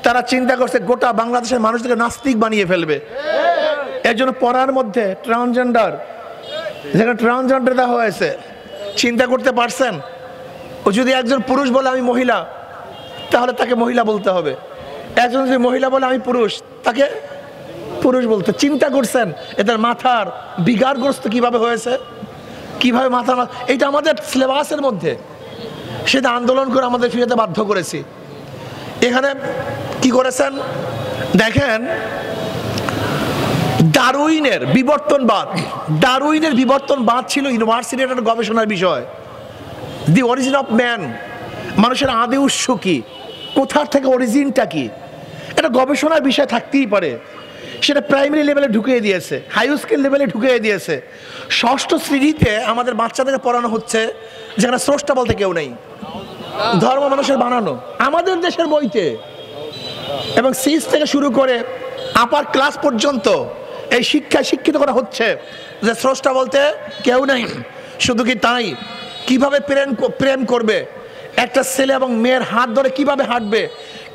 তারা চিন্তা করছে গোটা বাংলাদেশের মানুষদেরকে নাস্তিক বানিয়ে ফেলবে। এর জন্য পড়ার মধ্যে ট্রান্সজেন্ডার, যেখানে ট্রান্সজেন্ডার দেওয়া হয়েছে। চিন্তা করতে পারছেন, ও যদি একজন পুরুষ বলে আমি মহিলা, তাহলে তাকে মহিলা বলতে হবে। একজন যদি মহিলা বলে আমি পুরুষ, তাকে পুরুষ বলতে। চিন্তা করছেন এদের মাথার বিকারগ্রস্ত কিভাবে হয়েছে, কিভাবে মাথা। এটা আমাদের সিলেবাসের মধ্যে, সেটা আন্দোলন করে আমাদের ফিরাতে বাধ্য করেছি। এখানে কি করেছেন দেখেন, ডারউইনের বিবর্তনবাদ ছিল ইউনিভার্সিটির একটা গবেষণার বিষয়। দি অরিজিন অফ ম্যান, মানুষের আদি উৎস কি, কোথার থেকে অরিজিনটা কি, এটা গবেষণার বিষয় থাকতেই পারে। সেটা প্রাইমারি লেভেলে ঢুকিয়ে দিয়েছে, হাই স্কুল লেভেলে ঢুকিয়ে দিয়েছে। ষষ্ঠ শ্রেণীতে আমাদের বাচ্চাদেরকে পড়ানো হচ্ছে যেখানে স্রষ্টা বলতে কেউ নেই, ধর্ম মানুষের বানানো, আমাদের দেশের বইতে। এবং 6 থেকে শুরু করে আপার ক্লাস পর্যন্ত এই শিক্ষায় শিক্ষিত করা হচ্ছে যে স্রষ্টা বলতে কেউ নেই। শুধু কি তাই, কিভাবে প্রেম করবে, একটা ছেলে এবং মেয়ের হাত ধরে কিভাবে হাঁটবে,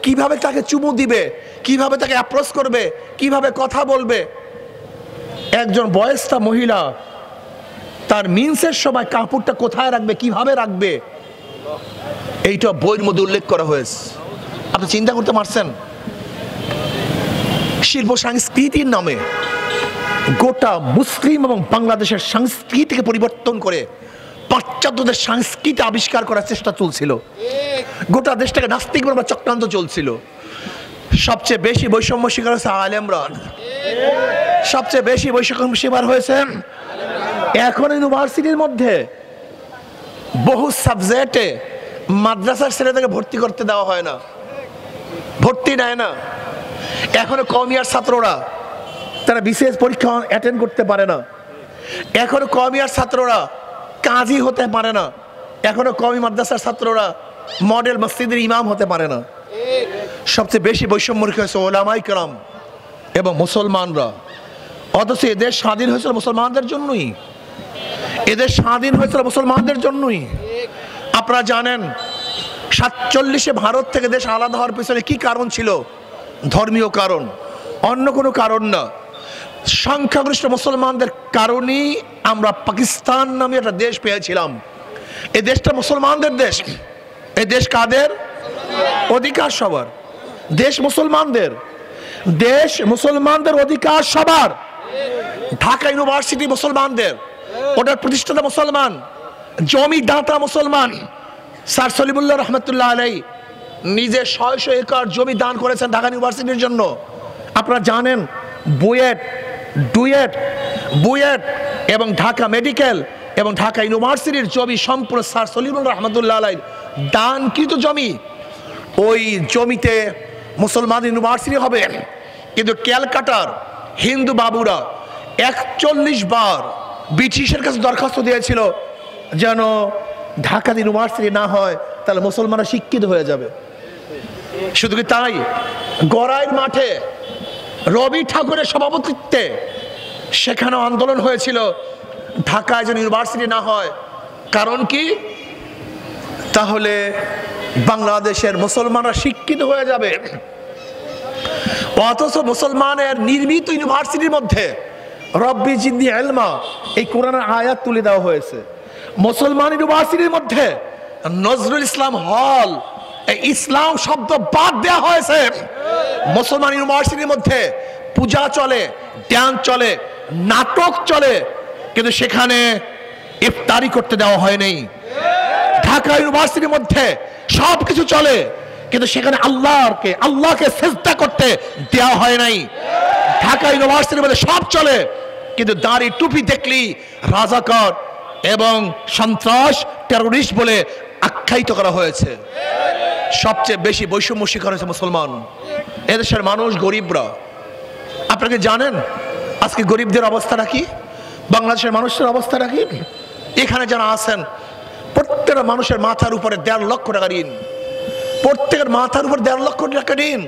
কিভাবে তাকে চুমু দিবে, কিভাবে তাকে অ্যাপ্রোচ করবে, কিভাবে কথা বলবে। একজন বয়স্কা মহিলা তার মিন্সের সময় কাপড়টা কোথায় রাখবে, কিভাবে রাখবে, এইটা বইয়ের মধ্যে উল্লেখ করা হয়েছে। আপনি চিন্তা করতে পারছেন, শিল্প সংস্কৃতির নামে গোটা মুসলিম এবং বাংলাদেশের সংস্কৃতিকে পরিবর্তন করে পাশ্চাত্যদের সংস্কৃতি আবিষ্কার করার চেষ্টা চলছিল। গোটা দেশটাকে নাস্তিক বানাবার চক্রান্ত চলছিল। সবচেয়ে বেশি বৈষম্য শিকার হয়েছে আলেমরা, সবচেয়ে বেশি বৈষম্য শিকার হয়েছে। এখন ইউনিভার্সিটির মধ্যে বহু সাবজেক্টে মাদ্রাসার ছেলেদেরকে ভর্তি করতে দেওয়া হয় না, ভর্তি নেয় না। এখনো কওমিয়ার ছাত্ররা তারা বিশেষ পরীক্ষা অ্যাটেন্ড করতে পারে না। এখনো কওমিয়ার ছাত্ররা কাজী হতে পারে না। এখনো কওমি মাদ্রাসার ছাত্ররা মডেল মসজিদের ইমাম হতে পারে না। সবচেয়ে বেশি বৈষম্য হয়েছে ওলামায়ে কেরাম এবং মুসলমানরা। অথচ এদেশ স্বাধীন হয়েছিল মুসলমানদের জন্যই, এদেশ স্বাধীন হয়েছিল মুসলমানদের জন্যই। আপনারা জানেন 47-এ ভারত থেকে দেশ আলাদা হওয়ার পিছনে কি কারণ ছিল? ধর্মীয় কারণ, অন্য কোনো কারণ না। সংখ্যাগরিষ্ঠ মুসলমানদের কারণেই আমরা পাকিস্তান নামে একটা দেশ পেয়েছিলাম। এই দেশটা মুসলমানদের দেশ। এই দেশ কাদের? অধিকার সবার। দেশ মুসলমানদের, দেশ মুসলমানদের, অধিকার সবার। ঢাকা ইউনিভার্সিটি মুসলমানদের, ওটার প্রতিষ্ঠাতা মুসলমান, জমিদাতা মুসলমান। স্যার সলিমুল্লাহ রহমতুল্লাহ আলাই নিজে 600 একর জমি দান করেছেন ঢাকা ইউনিভার্সিটির জন্য। আপনারা জানেন বুয়েট এবং ঢাকা মেডিকেল এবং ঢাকা ইউনিভার্সিটির জমি সম্পূর্ণ স্যার সলিমুল্লাহ রহমতুল্লাহ আলাই দানকৃত জমি। ওই জমিতে মুসলমান ইউনিভার্সিটি হবে। কিন্তু ক্যালকাটার হিন্দু বাবুরা 41 বার ব্রিটিশের কাছে দরখাস্ত দিয়েছিল যেন ঢাকা ইউনিভার্সিটি না হয়, তাহলে মুসলমানরা শিক্ষিত হয়ে যাবে। শুধু কি তাই, গড়াইয়ের মাঠে রবি ঠাকুরের সভাপতিত্বে সেখানে আন্দোলন হয়েছিল ঢাকায় যেন ইউনিভার্সিটি না হয়। কারণ কি? তাহলে বাংলাদেশের মুসলমানরা শিক্ষিত হয়ে যাবে। অথচ মুসলমানের নির্মিত ইউনিভার্সিটির মধ্যে রব্বি জিদনি ইলমা এই কোরআনের আয়াত তুলে দেওয়া হয়েছে। মুসলমান ইউনিভার্সিটির মধ্যে নজরুল ইসলাম হল, এই ইসলাম শব্দ বাদ দেওয়া হয়েছে। মুসলমান ইউনিভার্সিটির মধ্যে পূজা চলে, ড্যান্স চলে, নাটক চলে, কিন্তু সেখানে ইফতারি করতে দেওয়া হয়নি। ঢাকা ইউনিভার্সিটির মধ্যে সবকিছু চলে, কিন্তু সেখানে আল্লাহকে সিজদা করতে দেওয়া হয় নাই। ঢাকা ইউনিভার্সিটির মধ্যে সব চলে, কিন্তু দাড়ি টুপি দেখলি রাজাকার এবং সন্ত্রাস, টেরোরিস্ট বলে আখ্যায়িত করা হয়েছে। সবচেয়ে বেশি বৈষম্য শিকার হয়েছে মুসলমান। এদেশের মানুষ গরিবরা। আপনাকে জানেন আজকে গরিবদের অবস্থাটা কি, বাংলাদেশের মানুষের অবস্থাটা কি? এখানে যারা আছেন প্রত্যেকটা মানুষের মাথার উপরে 1.5 লক্ষ টাকা ঋণ, প্রত্যেকের মাথার উপর 1.5 লক্ষ টাকা ঋণ।